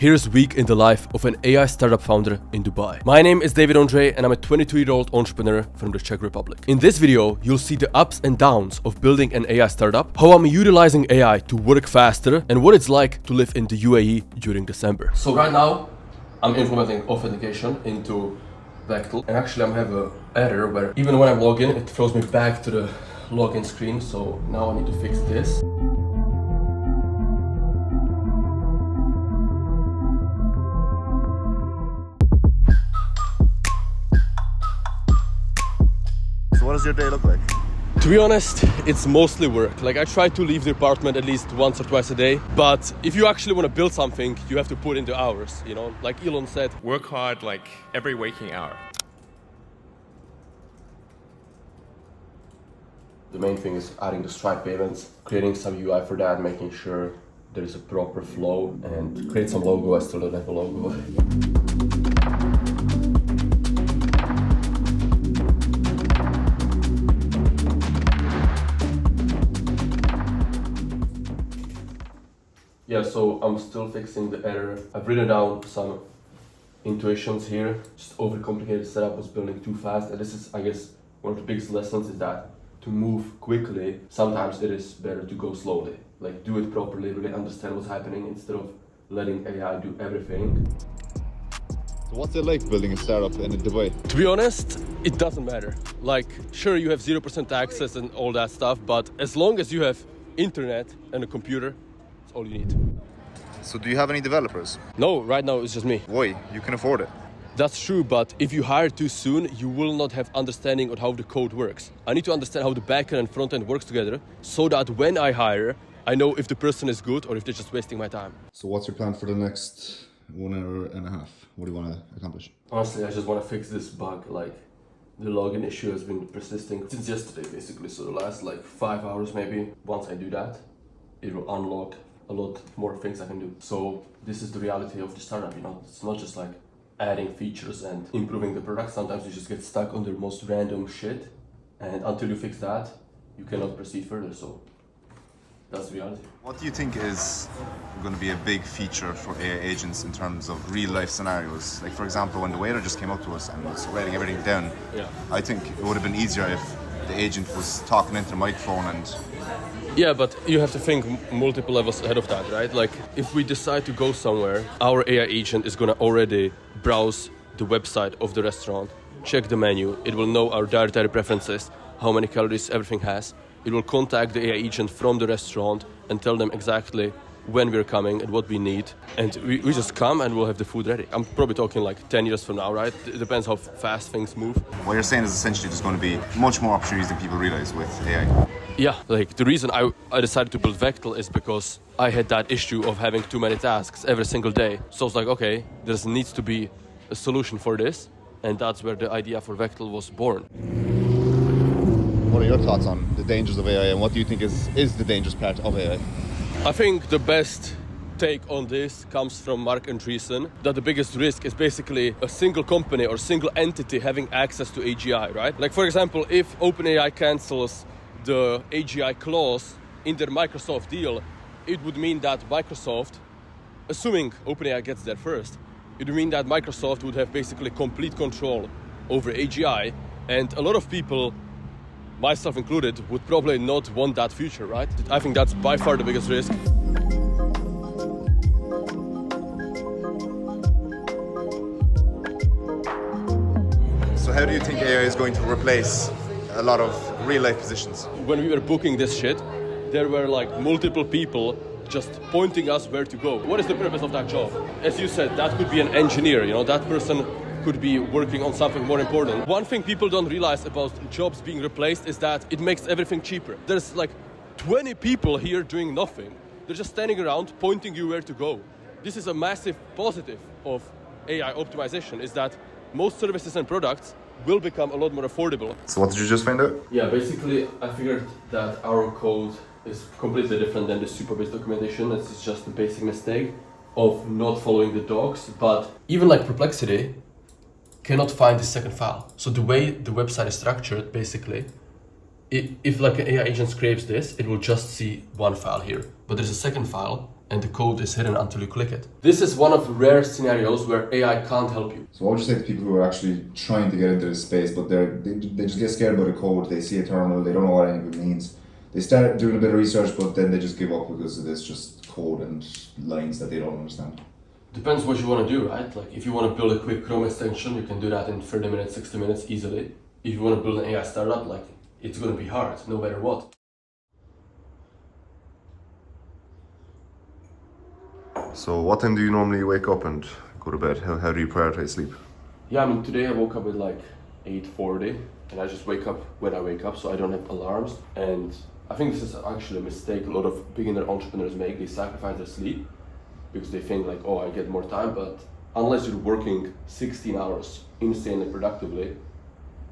Here's a week in the life of an AI startup founder in Dubai. My name is Ondrej and I'm a 22-year-old entrepreneur from the Czech Republic. In this video, you'll see the ups and downs of building an AI startup, how I'm utilizing AI to work faster, and what it's like to live in the UAE during December. So right now, I'm implementing authentication into Vectal, and actually I have an error where even when I log in, it throws me back to the login screen. So now I need to fix this. So what does your day look like? To be honest, it's mostly work. Like, I try to leave the apartment at least once or twice a day. But if you actually want to build something, you have to put in the hours, you know? Like Elon said, work hard like every waking hour. the main thing is adding the Stripe payments, creating some UI for that, making sure there is a proper flow, and create some logo. I still don't have a logo. Yeah, so I'm still fixing the error. I've written down some intuitions here. Just overcomplicated setup, was building too fast. And this is, I guess, one of the biggest lessons is that to move quickly, sometimes it is better to go slowly. Like, do it properly, really understand what's happening instead of letting AI do everything. So what's it like building a startup in Dubai? To be honest, it doesn't matter. Like, sure, you have 0% access and all that stuff, but as long as you have internet and a computer, it's all you need. So do you have any developers? No, right now it's just me. Why? You can afford it. That's true, but if you hire too soon, you will not have understanding of how the code works. I need to understand how the backend and frontend works together, so that when I hire, I know if the person is good or if they're just wasting my time. So what's your plan for the next 1 hour and a half? What do you want to accomplish? Honestly, I just want to fix this bug. Like, the login issue has been persisting since yesterday, basically. So the last 5 hours maybe. Once I do that, it will unlock a lot more things I can do. So this is the reality of the startup, you know. It's not just like adding features and improving the product. Sometimes you just get stuck on the most random shit, and until you fix that, you cannot proceed further. So that's the reality. What do you think is going to be a big feature for AI agents in terms of real life scenarios? Like, for example, when the waiter just came up to us and was writing everything down, Yeah. I think it would have been easier if the agent was talking into the microphone and... Yeah, but you have to think multiple levels ahead of that, right? Like, if we decide to go somewhere, our AI agent is gonna already browse the website of the restaurant, check the menu, it will know our dietary preferences, how many calories everything has. It will contact the AI agent from the restaurant and tell them exactly when we're coming and what we need. And we just come and we'll have the food ready. I'm probably talking 10 years from now, right? It depends how fast things move. What you're saying is essentially there's going to be much more opportunities than people realize with AI. Yeah, the reason I decided to build Vectal is because I had that issue of having too many tasks every single day. So I was like, okay, there needs to be a solution for this. And that's where the idea for Vectal was born. What are your thoughts on the dangers of AI and what do you think is the dangerous part of AI? I think the best take on this comes from Mark Andreessen, that the biggest risk is basically a single company or single entity having access to AGI, right? Like, for example, if OpenAI cancels the AGI clause in their Microsoft deal, it would mean that Microsoft, assuming OpenAI gets there first, it would mean that Microsoft would have basically complete control over AGI, and a lot of people, myself included, would probably not want that future, right? I think that's by far the biggest risk. So how do you think AI is going to replace a lot of real-life positions? When we were booking this shit, there were multiple people just pointing us where to go. What is the purpose of that job? As you said, that could be an engineer, you know, that person could be working on something more important. One thing people don't realize about jobs being replaced is that it makes everything cheaper. There's 20 people here doing nothing. They're just standing around pointing you where to go. This is a massive positive of AI optimization, is that most services and products will become a lot more affordable. So what did you just find out? Yeah, basically I figured that our code is completely different than the super-based documentation. It's just a basic mistake of not following the docs, but even Perplexity cannot find the second file. So the way the website is structured, basically, if an AI agent scrapes this, it will just see one file here. But there's a second file, and the code is hidden until you click it. This is one of the rare scenarios where AI can't help you. So what would you say to people who are actually trying to get into this space, but they just get scared about the code, they see a terminal, they don't know what any of it means. They start doing a bit of research, but then they just give up because it is just code and lines that they don't understand. Depends what you want to do, right? Like if you want to build a quick Chrome extension, you can do that in 30 minutes, 60 minutes easily. If you want to build an AI startup, like it's going to be hard, no matter what. So what time do you normally wake up and go to bed? How do you prioritize sleep? Yeah, I mean, today I woke up at like 8:40 and I just wake up when I wake up, so I don't have alarms. And I think this is actually a mistake a lot of beginner entrepreneurs make. They sacrifice their sleep because they think like, oh, I get more time, but unless you're working 16 hours insanely productively,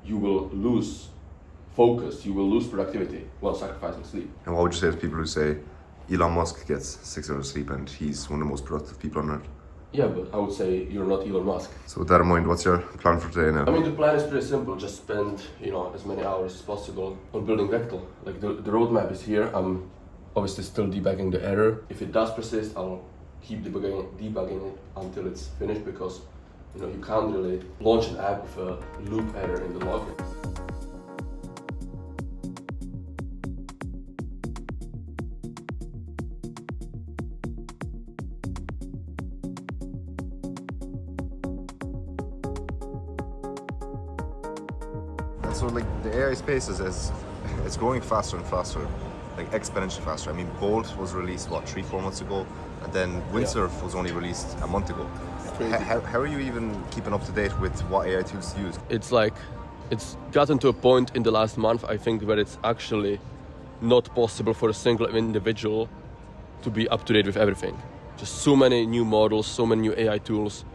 you will lose focus, you will lose productivity while sacrificing sleep. And what would you say to people who say Elon Musk gets 6 hours sleep and he's one of the most productive people on earth? Yeah, but I would say you're not Elon Musk. So with that in mind, what's your plan for today now? I mean, the plan is pretty simple. Just spend, as many hours as possible on building Vectal. Like the roadmap is here. I'm obviously still debugging the error. If it does persist, I'll keep debugging it until it's finished, because you can't really launch an app with a loop error in the log. And so like the AI space it's growing faster and faster, like exponentially faster. I mean, Bolt was released 3-4 months ago, and then Windsurf was only released a month ago. How are you even keeping up to date with what AI tools to use? It's gotten to a point in the last month, I think, where it's actually not possible for a single individual to be up to date with everything. Just so many new models, so many new AI tools,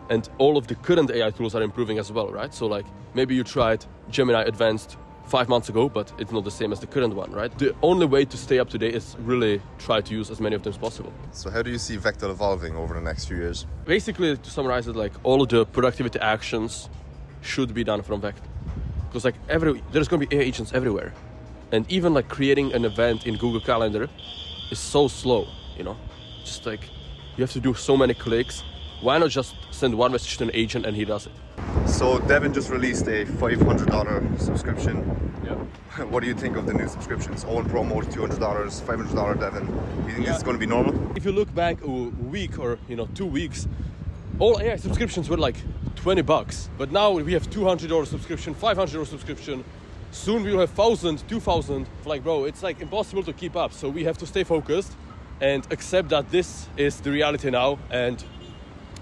and all of the current AI tools are improving as well, right? So like maybe you tried Gemini Advanced 5 months ago, but it's not the same as the current one, right? The only way to stay up to date is really try to use as many of them as possible. So how do you see Vectal evolving over the next few years? Basically, to summarize it, like all of the productivity actions should be done from Vectal. Because like there's going to be AI agents everywhere. And even like creating an event in Google Calendar is so slow, Just like you have to do so many clicks. Why not just send one message to an agent and he does it? So Devin just released a $500 subscription. Yeah. What do you think of the new subscriptions? Owen Pro Mode $200, $500 Devin. Do you think this is going to be normal? If you look back a week or 2 weeks, all AI subscriptions were like $20. But now we have $200 subscription, $500 subscription. Soon we will have 1,000, 2,000. Like, bro, it's like impossible to keep up. So we have to stay focused and accept that this is the reality now, and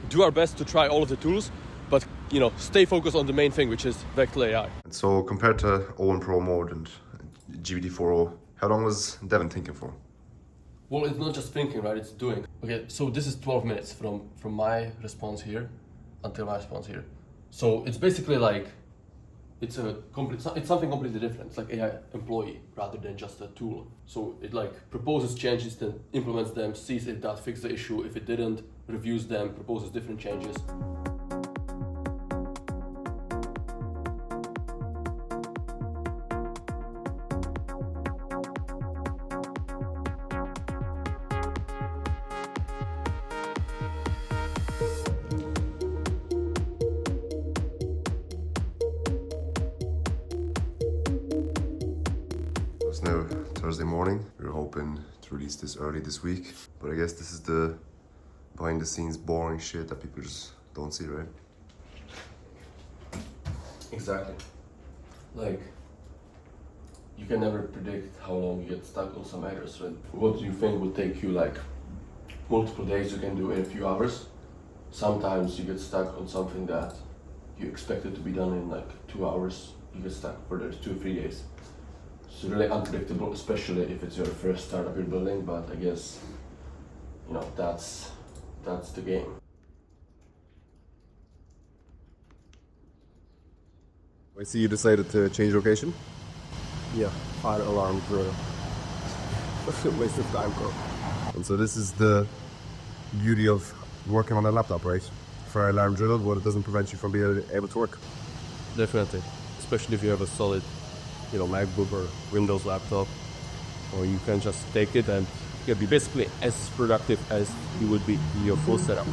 do our best to try all of the tools, but stay focused on the main thing, which is vectal.ai. So compared to Owen Pro Mode and GPT-4o, how long was Devin thinking for? Well, it's not just thinking, right? It's doing. Okay, so this is 12 minutes from my response here until my response here. So it's basically like it's something completely different. It's like AI employee rather than just a tool. So it like proposes changes, then implements them, sees if that fixed the issue. If it didn't, reviews them, proposes different changes. It's now Thursday morning. We were hoping to release this early this week, but I guess this is the behind the scenes boring shit that people just don't see, right? Exactly. Like, you can never predict how long you get stuck on some errors, right? What you think would take you like multiple days, you can do in a few hours. Sometimes you get stuck on something that you expected to be done in like 2 hours. You get stuck for those 2 or 3 days. It's really unpredictable, especially if it's your first startup you're building, but I guess, that's the game. I see you decided to change location. Yeah, fire alarm drill. What's a waste of time, bro? And so this is the beauty of working on a laptop, right? Fire alarm drill, but it doesn't prevent you from being able to work. Definitely, especially if you have a solid, MacBook or Windows laptop, or you can just take it and you can be basically as productive as you would be in your full setup.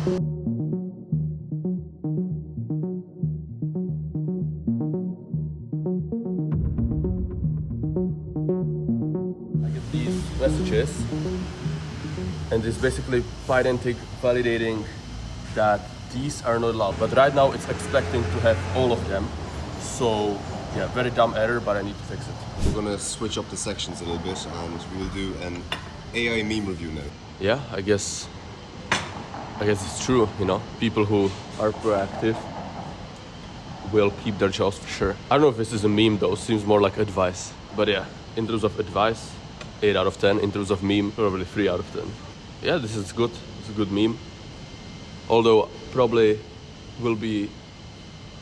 I get these messages, and it's basically Pydantic validating that these are not allowed. But right now it's expecting to have all of them. So yeah, very dumb error, but I need to fix it. We're gonna switch up the sections a little bit, and we'll do an AI meme review now. Yeah, I guess it's true, you know. People who are proactive will keep their jobs for sure. I don't know if this is a meme though, seems more like advice. But yeah, in terms of advice, 8 out of 10. In terms of meme, probably 3 out of 10. Yeah, this is good. It's a good meme. Although probably will be,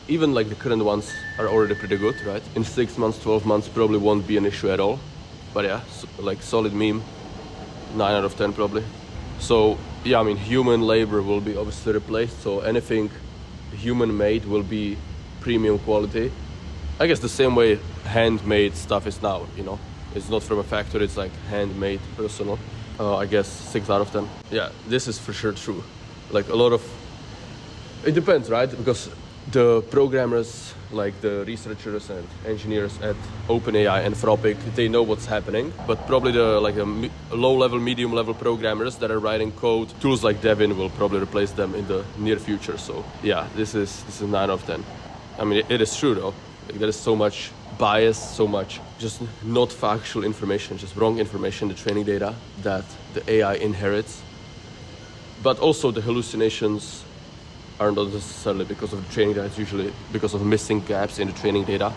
even like the current ones are already pretty good, right? In 6 months, 12 months, probably won't be an issue at all. But yeah, like solid meme, 9 out of 10 probably. So yeah, I mean, human labor will be obviously replaced. So anything human made will be premium quality. I guess the same way handmade stuff is now, you know. It's not from a factory, it's like handmade, personal. I guess 6 out of 10. Yeah, this is for sure true. Like a lot of, it depends, right? Because the programmers, like the researchers and engineers at OpenAI and Anthropic, they know what's happening. But probably the low-level, medium-level programmers that are writing code, tools like Devin will probably replace them in the near future. So yeah, this is 9 out of 10. I mean, it is true though. Like, there is so much bias, so much just not factual information, just wrong information, the training data that the AI inherits. But also the hallucinations are not necessarily because of the training data, it's usually because of missing gaps in the training data.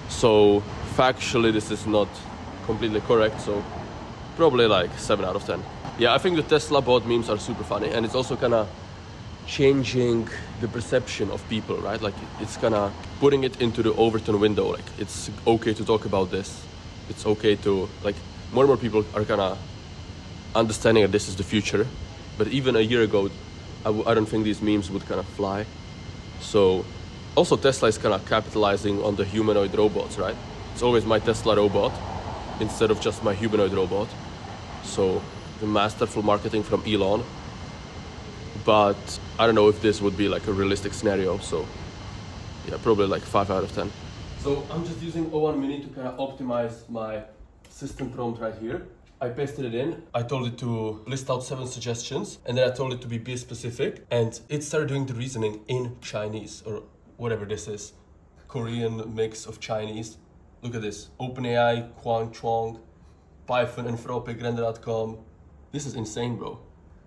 So factually this is not completely correct, so probably like 7 out of 10. Yeah, I think the Tesla bot memes are super funny, and it's also kind of changing the perception of people, right? Like it's kind of putting it into the Overton window. Like it's okay to talk about this. It's okay to, like, more and more people are kind of understanding that this is the future. But even a year ago, I don't think these memes would kind of fly. So also Tesla is kind of capitalizing on the humanoid robots, right? It's always my Tesla robot instead of just my humanoid robot. So the masterful marketing from Elon. But I don't know if this would be like a realistic scenario. So yeah, probably like 5 out of 10. So I'm just using O1 Mini to kind of optimize my system prompt right here. I pasted it in, I told it to list out 7 suggestions, and then I told it to be specific, and it started doing the reasoning in Chinese, or whatever this is. Korean mix of Chinese. Look at this, OpenAI, Quang Chuang, Python, Anthropic, Render.com. This is insane, bro.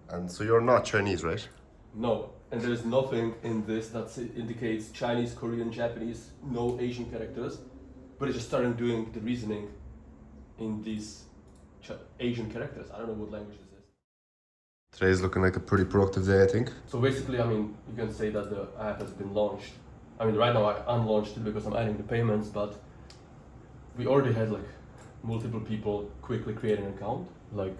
And so you're not Chinese, right? No, and there is nothing in this that indicates Chinese, Korean, Japanese, no Asian characters, but it just started doing the reasoning in these Asian characters. I don't know what language this is. Today's looking like a pretty productive day, I think. So basically, I mean, you can say that the app has been launched. I mean, right now I unlaunched it because I'm adding the payments, but we already had like multiple people quickly create an account, like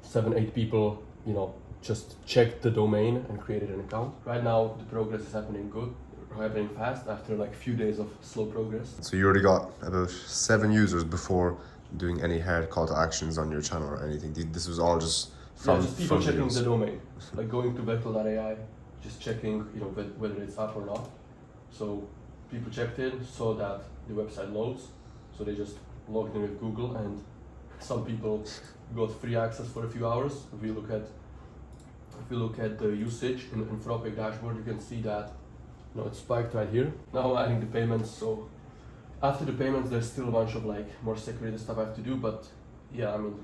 7-8 people, you know, just checked the domain and created an account. Right now, the progress is happening good, happening fast after like a few days of slow progress. So you already got about 7 users before doing any hard call to actions on your channel or anything. This was all just from just people from checking videos. the domain, like going to vectal.ai, just checking, you know, whether it's up or not. So people checked in, saw that the website loads, so they just logged in with Google, and some people got free access for a few hours. If we look at the usage in Anthropic dashboard, you can see that, you know, it spiked right here. Now I'm adding the payments, so after the payments there's still a bunch of like more security stuff I have to do, but yeah, I mean,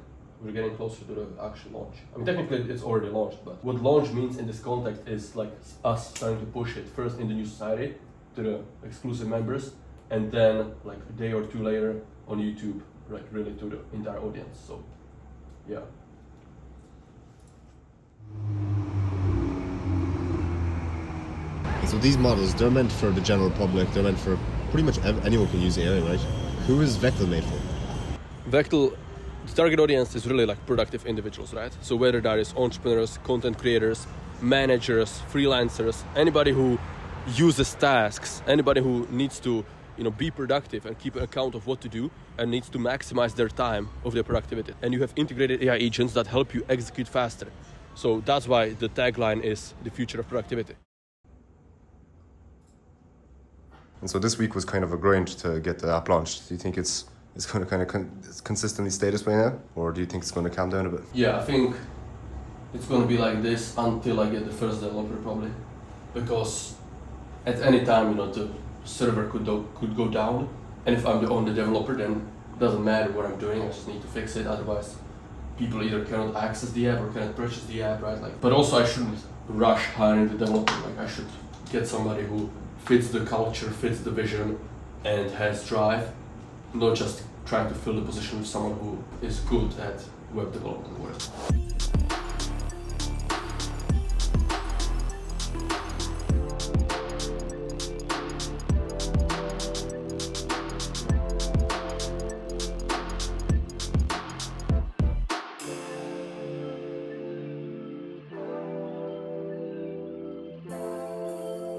we're getting closer to the actual launch. I mean, technically it's already launched, but what launch means in this context is like us starting to push it first in the new society to the exclusive members, and then like a day or 2 later on YouTube, like really to the entire audience. So yeah. So these models, they're meant for the general public, they're meant for pretty much anyone can use AI, right? Who is Vectal made for? Vectal, the target audience is really like productive individuals, right? So whether that is entrepreneurs, content creators, managers, freelancers, anybody who uses tasks, anybody who needs to be productive and keep an account of what to do, and needs to maximize their time of their productivity. And you have integrated AI agents that help you execute faster. So that's why the tagline is the future of productivity. And so this week was kind of a grind to get the app launched. Do you think it's going to kind of consistently stay this way now, or do you think it's going to calm down a bit? Yeah, I think it's going to be like this until I get the first developer, probably, because at any time, the server could go down, and if I'm the only developer, then it doesn't matter what I'm doing. I just need to fix it. Otherwise, people either cannot access the app or cannot purchase the app, right? But also, I shouldn't rush hiring the developer. I should get somebody who fits the culture, fits the vision, and has drive, not just trying to fill the position with someone who is good at web development work.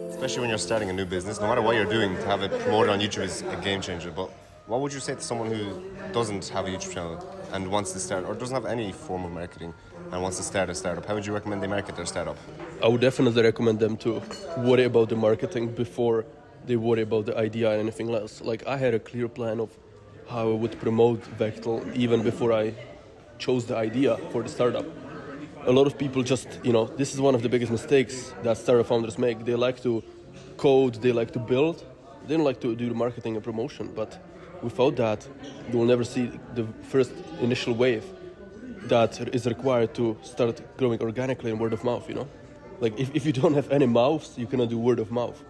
Especially when you're starting a new business, no matter what you're doing, to have it promoted on YouTube is a game changer. But what would you say to someone who doesn't have a YouTube channel and wants to start, or doesn't have any form of marketing and wants to start a startup? How would you recommend they market their startup? I would definitely recommend them to worry about the marketing before they worry about the idea and anything else. I had a clear plan of how I would promote Vectal even before I chose the idea for the startup. A lot of people just, this is one of the biggest mistakes that startup founders make. They like to code, they like to build, they don't like to do the marketing and promotion. But without that, you will never see the first initial wave that is required to start growing organically in word of mouth, if you don't have any mouths, you cannot do word of mouth.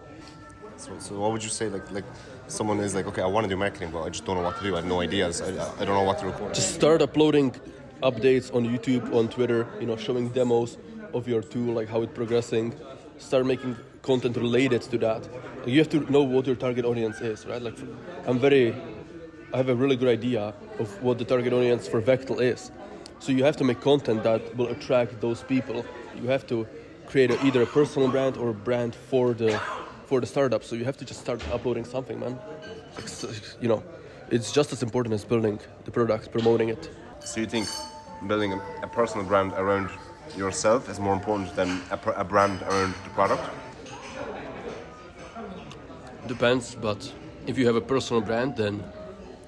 So what would you say, like someone is like, okay, I want to do marketing, but I just don't know what to do. I have no ideas. I don't know what to record. Just start uploading updates on YouTube, on Twitter, showing demos of your tool, how it's progressing. Start making content related to that. You have to know what your target audience is, right? I have a really good idea of what the target audience for Vectal is. So you have to make content that will attract those people. You have to create either a personal brand or a brand for the startup. So you have to just start uploading something, man. It's just as important as building the product, promoting it. So you think building a personal brand around yourself is more important than a brand around the product? Depends, but if you have a personal brand, then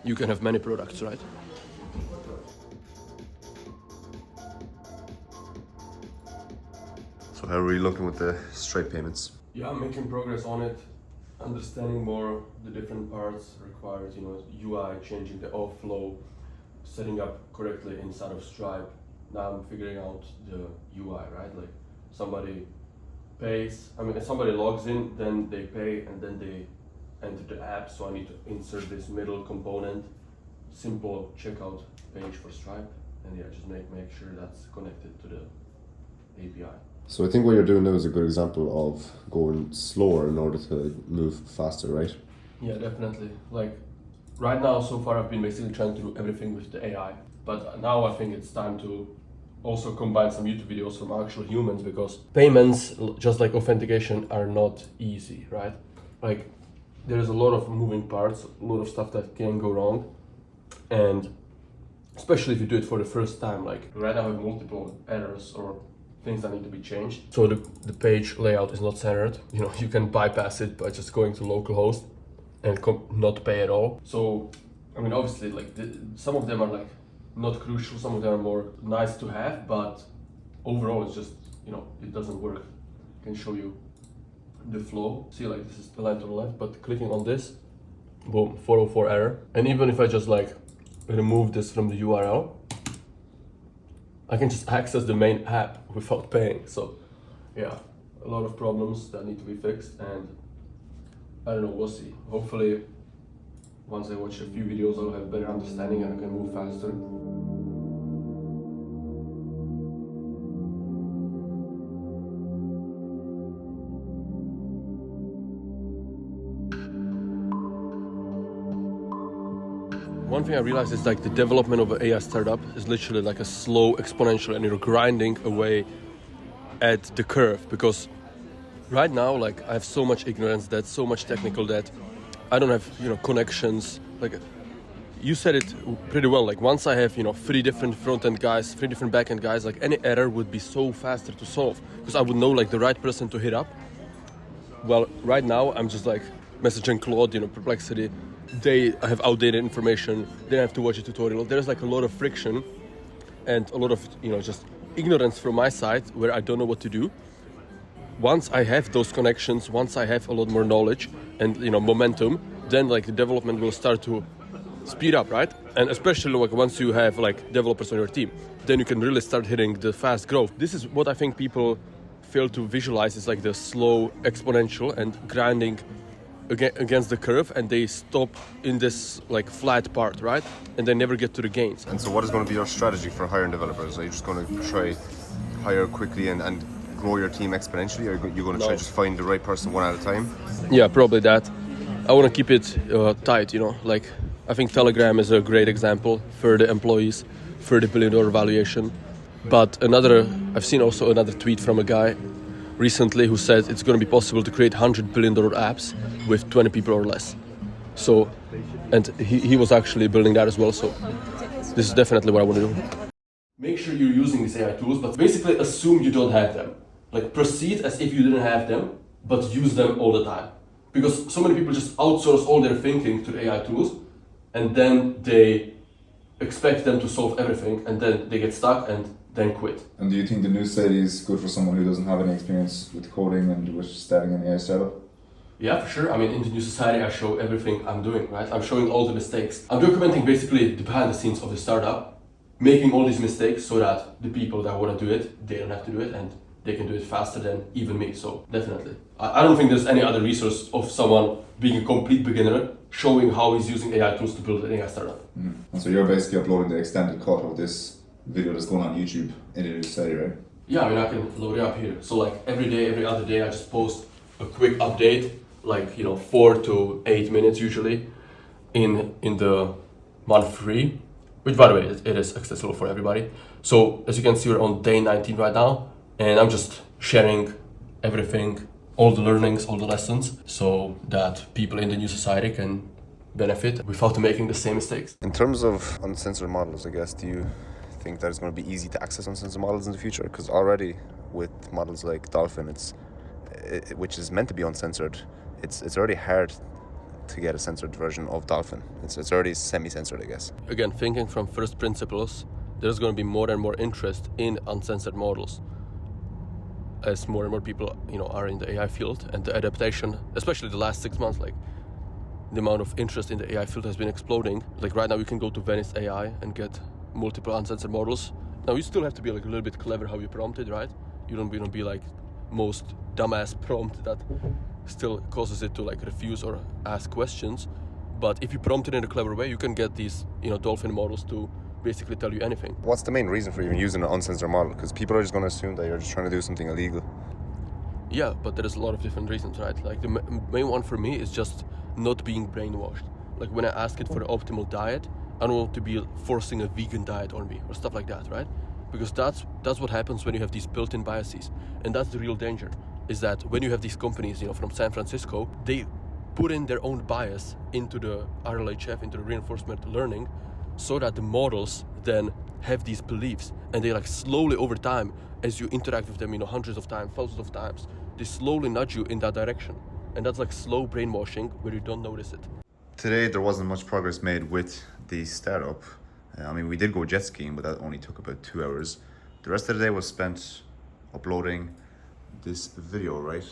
you can have many products, right? So how are you looking with the Stripe payments? Yeah, I'm making progress on it. Understanding more the different parts required, UI, changing the auth flow, setting up correctly inside of Stripe. Now I'm figuring out the UI, right? Somebody pays, if somebody logs in, then they pay and then they enter the app. So I need to insert this middle component, simple checkout page for Stripe, and just make sure that's connected to the API. So I think what you're doing now is a good example of going slower in order to move faster, right? Yeah, definitely. Right now, so far, I've been basically trying to do everything with the AI. But now I think it's time to also combine some YouTube videos from actual humans, because payments, just like authentication, are not easy, right? There's a lot of moving parts, a lot of stuff that can go wrong. And especially if you do it for the first time, right now I have multiple errors or things that need to be changed. So the page layout is not centered. You can bypass it by just going to localhost and not pay at all. So, obviously, some of them are not crucial, some of them are more nice to have, but overall it's just, it doesn't work. I can show you the flow. See, this is the line to the left, but clicking on this, boom, 404 error. And even if I just remove this from the URL, I can just access the main app without paying. So yeah, a lot of problems that need to be fixed, and I don't know, we'll see. Hopefully, once I watch a few videos, I'll have a better understanding and I can move faster. One thing I realized is the development of an AI startup is literally a slow exponential, and you're grinding away at the curve, because right now I have so much ignorance debt, so much technical debt. I don't have, connections. Like you said it pretty well. Like once I have, 3 different front-end guys, 3 different back-end guys, like any error would be so faster to solve because I would know like the right person to hit up. Well, right now I'm just like messaging Claude, Perplexity. They have outdated information. They have to watch a tutorial. There's like a lot of friction and a lot of, just ignorance from my side where I don't know what to do. Once I have those connections, once I have a lot more knowledge and, momentum, then like the development will start to speed up, right? And especially like once you have like developers on your team, then you can really start hitting the fast growth. This is what I think people fail to visualize is like the slow exponential and grinding against the curve, and they stop in this like flat part, right? And they never get to the gains. And so what is going to be your strategy for hiring developers? Are you just going to try hire quickly and grow your team exponentially, or are you going to try just find the right person one at a time? Yeah, probably that. I want to keep it tight, like I think Telegram is a great example for the employees, $30 billion valuation. But I've seen also another tweet from a guy recently who said it's going to be possible to create $100 billion apps with 20 people or less. So, and he was actually building that as well. So this is definitely what I want to do. Make sure you're using these AI tools, but basically assume you don't have them. Like proceed as if you didn't have them, but use them all the time. Because so many people just outsource all their thinking to the AI tools, and then they expect them to solve everything, and then they get stuck and then quit. And do you think the new study is good for someone who doesn't have any experience with coding and with starting an AI startup? Yeah, for sure. I mean, in the new society, I show everything I'm doing, right? I'm showing all the mistakes. I'm documenting basically the behind the scenes of the startup, making all these mistakes so that the people that want to do it, they don't have to do it, and they can do it faster than even me. So definitely. I don't think there's any other resource of someone being a complete beginner showing how he's using AI tools to build an AI startup. And so you're basically uploading the extended cut of this video that's going on YouTube in the new study, right? Yeah, I mean, I can load it up here. So like every day, every other day, I just post a quick update, like 4 to 8 minutes usually, in the month 3, which by the way, it is accessible for everybody. So as you can see, we're on day 19 right now, and I'm just sharing everything, all the learnings, all the lessons, so that people in the new society can benefit without making the same mistakes. In terms of uncensored models, I guess, do you think that it's going to be easy to access uncensored models in the future? Because already with models like Dolphin, which is meant to be uncensored, it's already hard to get a censored version of Dolphin. It's already semi-censored, I guess. Again, thinking from first principles, there's going to be more and more interest in uncensored models as more and more people, are in the AI field, and the adaptation, especially the last 6 months, like the amount of interest in the AI field has been exploding. Like right now, you can go to Venice AI and get multiple uncensored models. Now you still have to be like a little bit clever how you prompt it, right? You don't want to be like most dumbass prompt that still causes it to like refuse or ask questions. But if you prompt it in a clever way, you can get these, Dolphin models to basically tell you anything. What's the main reason for even using an uncensored model? Because people are just going to assume that you're just trying to do something illegal. Yeah, but there is a lot of different reasons, right? Like the main one for me is just not being brainwashed. Like when I ask it for the optimal diet, I don't want to be forcing a vegan diet on me or stuff like that, right? Because that's what happens when you have these built-in biases. And that's the real danger, is that when you have these companies, from San Francisco, they put in their own bias into the RLHF, into the reinforcement learning, so that the models then have these beliefs, and they like slowly over time, as you interact with them, hundreds of times, thousands of times, they slowly nudge you in that direction. And that's like slow brainwashing where you don't notice it. Today there wasn't much progress made with the startup. I mean, we did go jet skiing, but that only took about 2 hours. The rest of the day was spent uploading this video, right?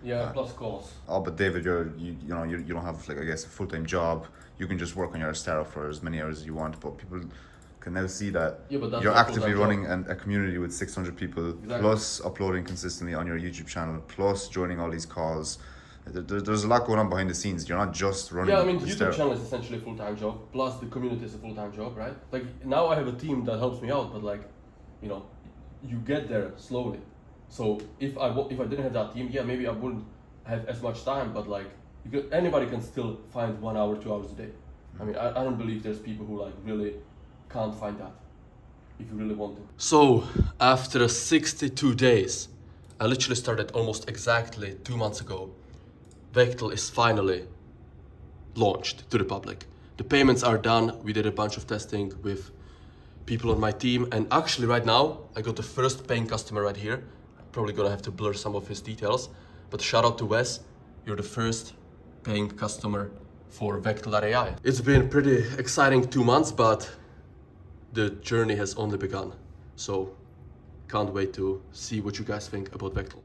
Yeah, plus calls. Oh, but David, you don't have like, I guess, a full-time job. You can just work on your startup for as many hours as you want, but people can now see that you're actively running a community with 600 people, exactly, plus uploading consistently on your YouTube channel, plus joining all these calls. There's a lot going on behind the scenes. You're not just running. Yeah, I mean, the YouTube channel is essentially a full-time job, plus the community is a full-time job, right? Like now I have a team that helps me out, but like, you get there slowly. So if I didn't have that team, yeah, maybe I wouldn't have as much time, but like anybody can still find 1 hour, 2 hours a day. I mean, I don't believe there's people who like really can't find that if you really want to. So after 62 days, I literally started almost exactly 2 months ago, Vectal is finally launched to the public. The payments are done. We did a bunch of testing with people on my team, and actually right now I got the first paying customer right here. I'm probably gonna have to blur some of his details, but shout out to Wes. You're the first paying customer for vectal.ai. It's been pretty exciting 2 months, but the journey has only begun. So can't wait to see what you guys think about Vectal.